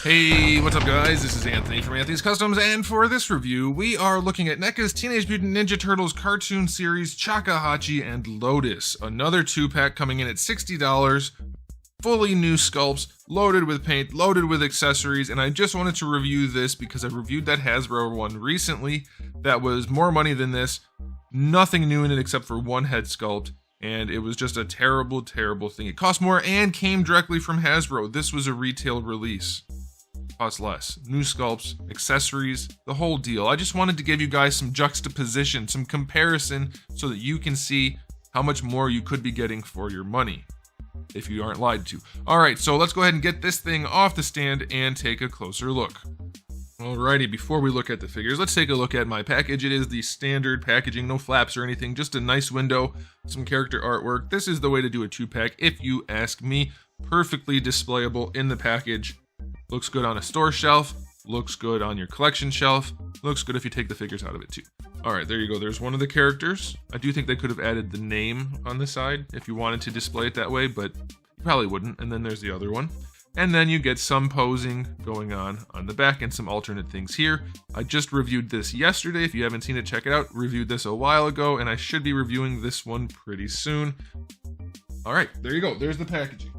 Hey, what's up guys? This is Anthony from Anthony's Customs, and for this review, we are looking at NECA's Teenage Mutant Ninja Turtles cartoon series CHAKAHASHI and LOTUS. Another 2-pack coming in at $60, fully new sculpts, loaded with paint, loaded with accessories, and I just wanted to review this because I reviewed that Hasbro one recently that was more money than this, nothing new in it except for one head sculpt. And it was just a terrible, terrible thing. It cost more and came directly from Hasbro. This was a retail release. Cost less. New sculpts, accessories, the whole deal. I just wanted to give you guys some juxtaposition, some comparison, so that you can see how much more you could be getting for your money, if you aren't lied to. Alright, so let's go ahead and get this thing off the stand and take a closer look. Alrighty, before we look at the figures, let's take a look at my package. It is the standard packaging, no flaps or anything, just a nice window, some character artwork. This is the way to do a 2-pack, if you ask me. Perfectly displayable in the package. Looks good on a store shelf, looks good on your collection shelf, looks good if you take the figures out of it too. Alright, there you go, there's one of the characters. I do think they could have added the name on the side if you wanted to display it that way, but you probably wouldn't. And then there's the other one. And then you get some posing going on the back and some alternate things here. I just reviewed this yesterday. If you haven't seen it, check it out. Reviewed this a while ago, and I should be reviewing this one pretty soon. All right, there you go. There's the packaging.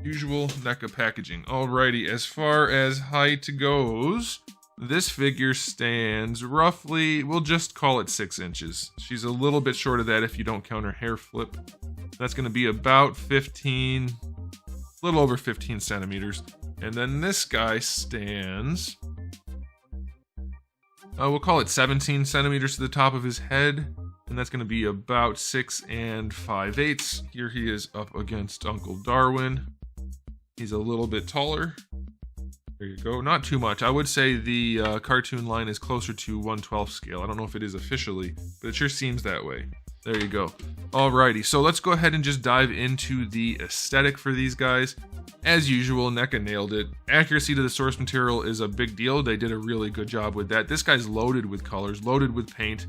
Usual NECA packaging. Alrighty, as far as height goes, this figure stands roughly, we'll just call it 6 inches. She's a little bit short of that if you don't count her hair flip. That's going to be about 15... a little over 15 centimeters. And then this guy stands, we'll call it 17 centimeters to the top of his head, and that's going to be about 6 5/8. Here he is up against Uncle Darwin. He's a little bit taller. There you go. Not too much. I would say the cartoon line is closer to 1/12 scale. I don't know if it is officially, but it sure seems that way. There you go. Alrighty, so let's go ahead and just dive into the aesthetic for these guys. As usual, NECA nailed it. Accuracy to the source material is a big deal. They did a really good job with that. This guy's loaded with colors, loaded with paint.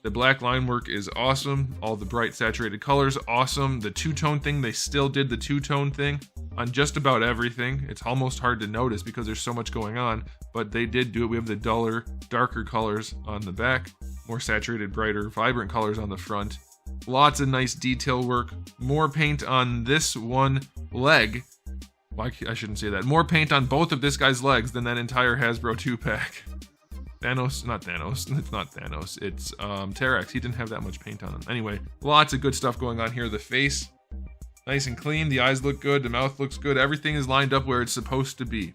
The black line work is awesome. All the bright saturated colors, awesome. The two-tone thing, they still did the two-tone thing on just about everything. It's almost hard to notice because there's so much going on, but they did do it. We have the duller, darker colors on the back, more saturated, brighter, vibrant colors on the front. Lots of nice detail work. More paint on this one leg. Why, I shouldn't say that. More paint on both of this guy's legs than that entire Hasbro 2-pack. Thanos, not Thanos, it's not Thanos, it's Terex. He didn't have that much paint on him. Anyway, lots of good stuff going on here. The face, nice and clean. The eyes look good, the mouth looks good. Everything is lined up where it's supposed to be.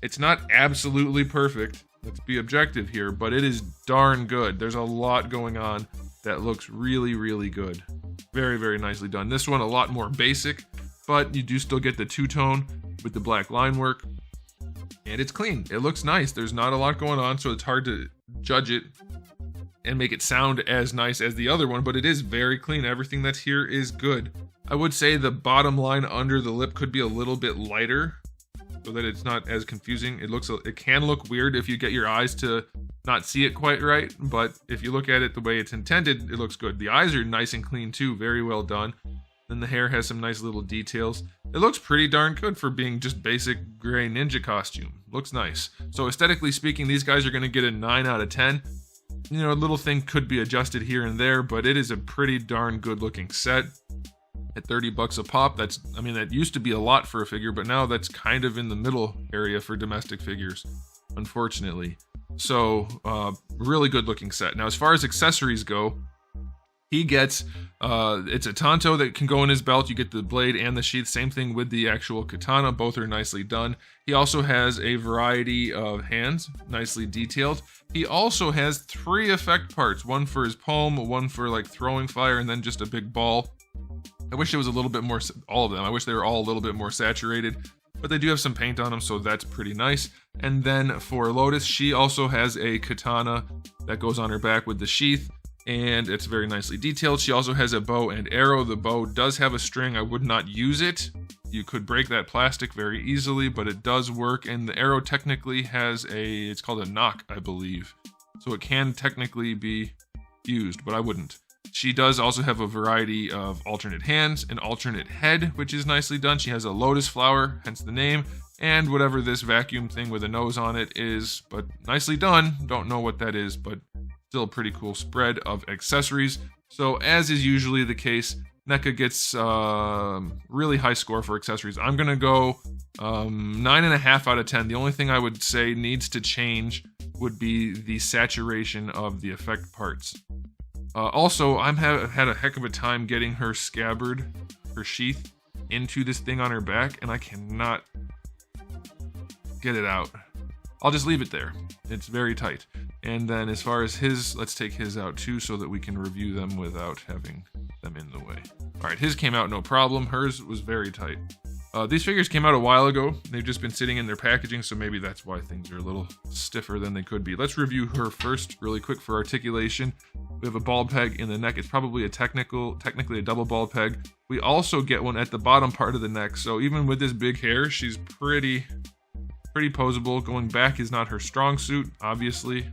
It's not absolutely perfect, let's be objective here, but it is darn good. There's a lot going on that looks really, really good. Very, very nicely done. This one a lot more basic, but you do still get the two-tone with the black line work. And it's clean. It looks nice. There's not a lot going on, so it's hard to judge it and make it sound as nice as the other one, but it is very clean. Everything that's here is good. I would say the bottom line under the lip could be a little bit lighter so that it's not as confusing. It can look weird if you get your eyes to not see it quite right, but if you look at it the way it's intended, it looks good. The eyes are nice and clean too, very well done. Then the hair has some nice little details. It looks pretty darn good for being just basic gray ninja costume. Looks nice. So aesthetically speaking, these guys are going to get a 9 out of 10. You know, a little thing could be adjusted here and there, but it is a pretty darn good looking set. At 30 bucks a pop, that used to be a lot for a figure, but now that's kind of in the middle area for domestic figures, unfortunately. So, really good looking set. Now, as far as accessories go, he gets, it's a tanto that can go in his belt. You get the blade and the sheath. Same thing with the actual katana. Both are nicely done. He also has a variety of hands, nicely detailed. He also has 3 effect parts. One for his palm, one for like throwing fire, and then just a big ball. I wish it was a little bit more, all of them. I wish they were all a little bit more saturated, but they do have some paint on them, so that's pretty nice. And then for Lotus, she also has a katana that goes on her back with the sheath, and it's very nicely detailed. She also has a bow and arrow. The bow does have a string. I would not use it. You could break that plastic very easily, but it does work. And the arrow technically has it's called a knock, I believe. So it can technically be used, but I wouldn't. She does also have a variety of alternate hands, an alternate head, which is nicely done. She has a lotus flower, hence the name, and whatever this vacuum thing with a nose on it is, but nicely done. Don't know what that is, but still a pretty cool spread of accessories. So as is usually the case, NECA gets really high score for accessories. I'm gonna go 9.5 out of 10. The only thing I would say needs to change would be the saturation of the effect parts. Also, I've had a heck of a time getting her scabbard, her sheath, into this thing on her back, and I cannot get it out. I'll just leave it there. It's very tight. And then as far as his, let's take his out too so that we can review them without having them in the way. All right, his came out no problem. Hers was very tight. These figures came out a while ago. They've just been sitting in their packaging, so maybe that's why things are a little stiffer than they could be. Let's review her first really quick for articulation. We have a ball peg in the neck. It's probably technically a double ball peg. We also get one at the bottom part of the neck, so even with this big hair, she's pretty posable. Going back is not her strong suit, obviously,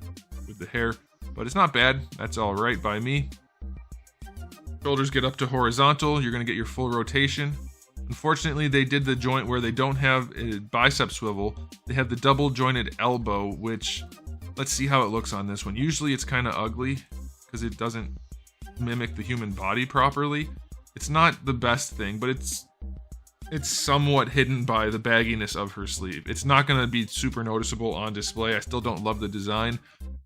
with the hair, but it's not bad. That's all right by me. Shoulders get up to horizontal. You're gonna get your full rotation. Unfortunately, they did the joint where they don't have a bicep swivel. They have the double jointed elbow, which, let's see how it looks on this one. Usually it's kind of ugly because it doesn't mimic the human body properly. It's not the best thing, but it's somewhat hidden by the bagginess of her sleeve. It's not going to be super noticeable on display. I still don't love the design,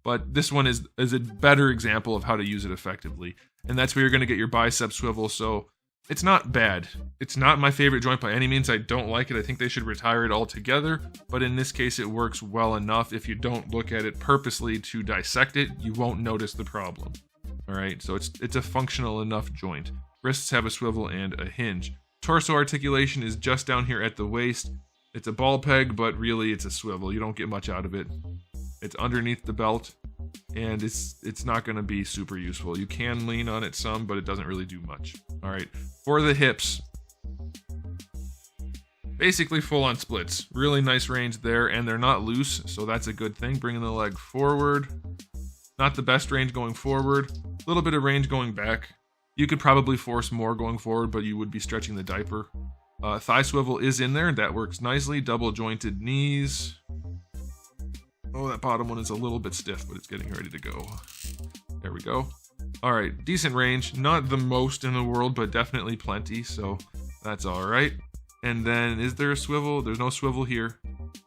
but this one is a better example of how to use it effectively. And that's where you're going to get your bicep swivel, so it's not bad. It's not my favorite joint by any means. I don't like it. I think they should retire it altogether, but in this case it works well enough. If you don't look at it purposely to dissect it, you won't notice the problem. All right, so it's a functional enough joint. Wrists have a swivel and a hinge. Torso articulation is just down here at the waist. It's a ball peg, but really it's a swivel. You don't get much out of it. It's underneath the belt, and it's not going to be super useful. You can lean on it some, but it doesn't really do much. All right, for the hips, basically full-on splits. Really nice range there, and they're not loose, so that's a good thing. Bringing the leg forward. Not the best range going forward. A little bit of range going back. You could probably force more going forward, but you would be stretching the diaper. Thigh swivel is in there, and that works nicely. Double jointed knees. Oh, that bottom one is a little bit stiff, but it's getting ready to go. There we go. All right, decent range. Not the most in the world, but definitely plenty, so that's all right. And then, is there a swivel? There's no swivel here.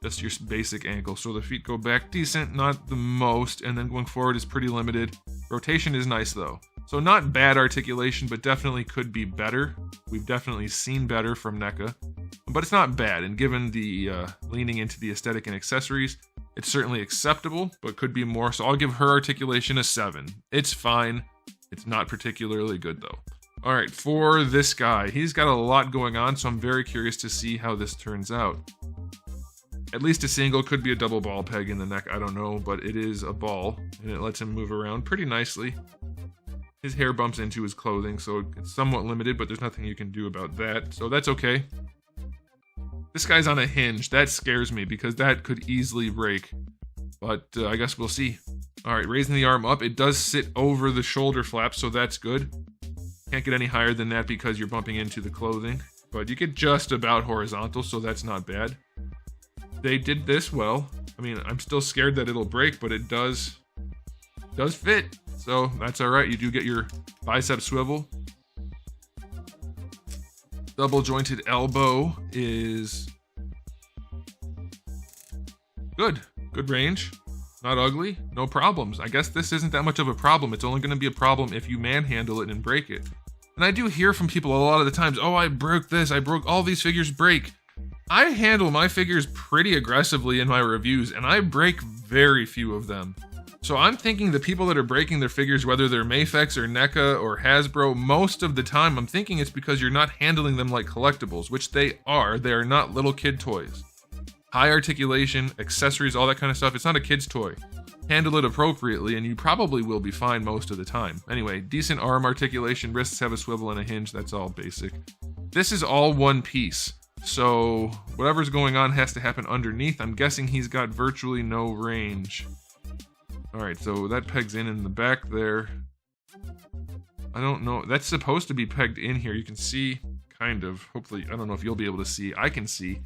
Just your basic ankle. So the feet go back decent, not the most, and then going forward is pretty limited. Rotation is nice, though. So not bad articulation, but definitely could be better. We've definitely seen better from NECA, but it's not bad. And given the leaning into the aesthetic and accessories, it's certainly acceptable, but could be more. So I'll give her articulation a 7. It's fine. It's not particularly good, though. All right, for this guy, he's got a lot going on, so I'm very curious to see how this turns out. At least a single, could be a double ball peg in the neck, I don't know, but it is a ball, and it lets him move around pretty nicely. His hair bumps into his clothing, so it's somewhat limited, but there's nothing you can do about that, so that's okay. This guy's on a hinge. That scares me because that could easily break, but I guess we'll see. All right, raising the arm up. It does sit over the shoulder flap, so that's good. Can't get any higher than that because you're bumping into the clothing, but you get just about horizontal, so that's not bad. They did this well. I mean, I'm still scared that it'll break, but it does fit. So that's all right. You do get your bicep swivel. Double jointed elbow is good. Good range. Not ugly. No problems. I guess this isn't that much of a problem. It's only going to be a problem if you manhandle it and break it. And I do hear from people a lot of the times, oh, I broke this. I broke all these figures break. I handle my figures pretty aggressively in my reviews, and I break very few of them. So I'm thinking the people that are breaking their figures, whether they're Mafex or NECA or Hasbro, most of the time I'm thinking it's because you're not handling them like collectibles, which they are. They are not little kid toys. High articulation, accessories, all that kind of stuff. It's not a kid's toy. Handle it appropriately and you probably will be fine most of the time. Anyway, decent arm articulation, wrists have a swivel and a hinge, that's all basic. This is all one piece. So whatever's going on has to happen underneath. I'm guessing he's got virtually no range. All right, so that pegs in the back there. I don't know. That's supposed to be pegged in here. You can see, kind of. Hopefully, I don't know if you'll be able to see. I can see.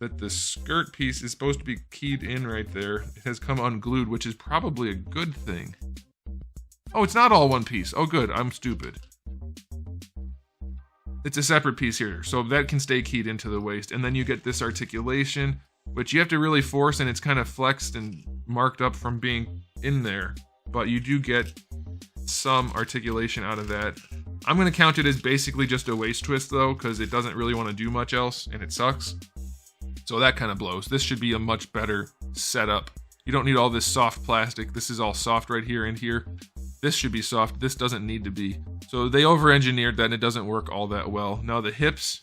that the skirt piece is supposed to be keyed in right there. It has come unglued, which is probably a good thing. Oh, it's not all one piece. Oh, good. I'm stupid. It's a separate piece here, so that can stay keyed into the waist. And then you get this articulation, which you have to really force, and it's kind of flexed and marked up from being in there. But you do get some articulation out of that. I'm going to count it as basically just a waist twist, though, because it doesn't really want to do much else, and it sucks. So that kind of blows. This should be a much better setup. You don't need all this soft plastic. This is all soft right here and here. This should be soft. This doesn't need to be. So they over-engineered that, and it doesn't work all that well. Now the hips,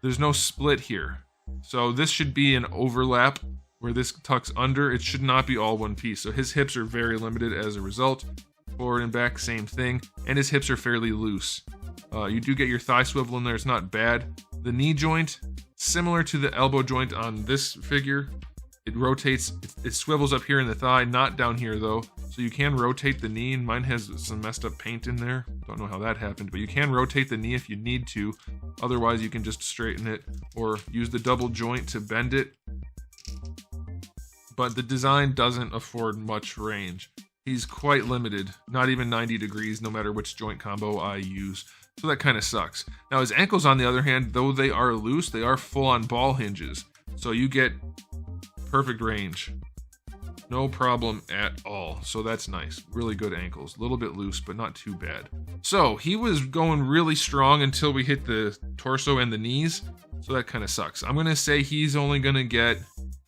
there's no split here. So this should be an overlap where this tucks under. It should not be all one piece. So his hips are very limited as a result. Forward and back, same thing. And his hips are fairly loose. You do get your thigh swivel in there. It's not bad. The knee joint, similar to the elbow joint on this figure. It rotates, it swivels up here in the thigh, not down here though. So you can rotate the knee, and mine has some messed up paint in there. Don't know how that happened, but you can rotate the knee if you need to. Otherwise, you can just straighten it or use the double joint to bend it. But the design doesn't afford much range. He's quite limited, not even 90 degrees, no matter which joint combo I use. So that kind of sucks. Now his ankles, on the other hand, though they are loose, they are full-on ball hinges. So you get perfect range. No problem at all. So that's nice. Really good ankles. A little bit loose, but not too bad. So he was going really strong until we hit the torso and the knees. So that kind of sucks. I'm going to say he's only going to get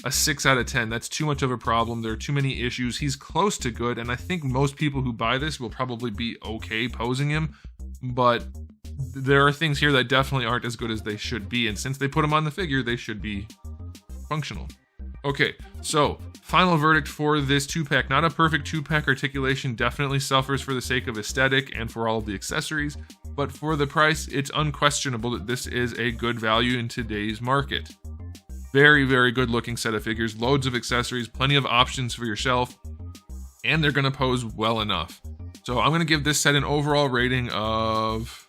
a 6 out of 10. That's too much of a problem. There are too many issues. He's close to good, and I think most people who buy this will probably be okay posing him. But there are things here that definitely aren't as good as they should be, and since they put him on the figure, they should be functional. Okay, so final verdict for this 2-pack. Not a perfect 2-pack. Articulation definitely suffers for the sake of aesthetic and for all of the accessories, but for the price, it's unquestionable that this is a good value in today's market. Very, very good looking set of figures, loads of accessories, plenty of options for your shelf, and they're going to pose well enough. So I'm going to give this set an overall rating of...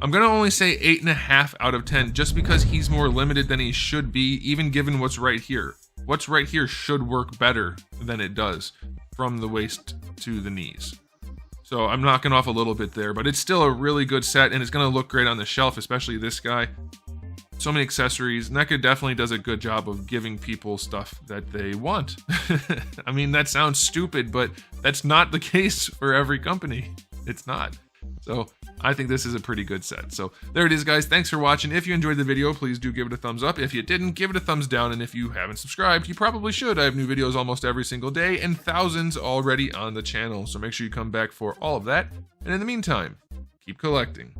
I'm going to only say 8.5 out of 10, just because he's more limited than he should be, even given what's right here. What's right here should work better than it does from the waist to the knees. So I'm knocking off a little bit there, but it's still a really good set, and it's going to look great on the shelf, especially this guy. So many accessories. NECA definitely does a good job of giving people stuff that they want. I mean, that sounds stupid, but that's not the case for every company. It's not. So I think this is a pretty good set. So there it is, guys. Thanks for watching. If you enjoyed the video, please do give it a thumbs up. If you didn't, give it a thumbs down. And if you haven't subscribed, you probably should. I have new videos almost every single day and thousands already on the channel. So make sure you come back for all of that. And in the meantime, keep collecting.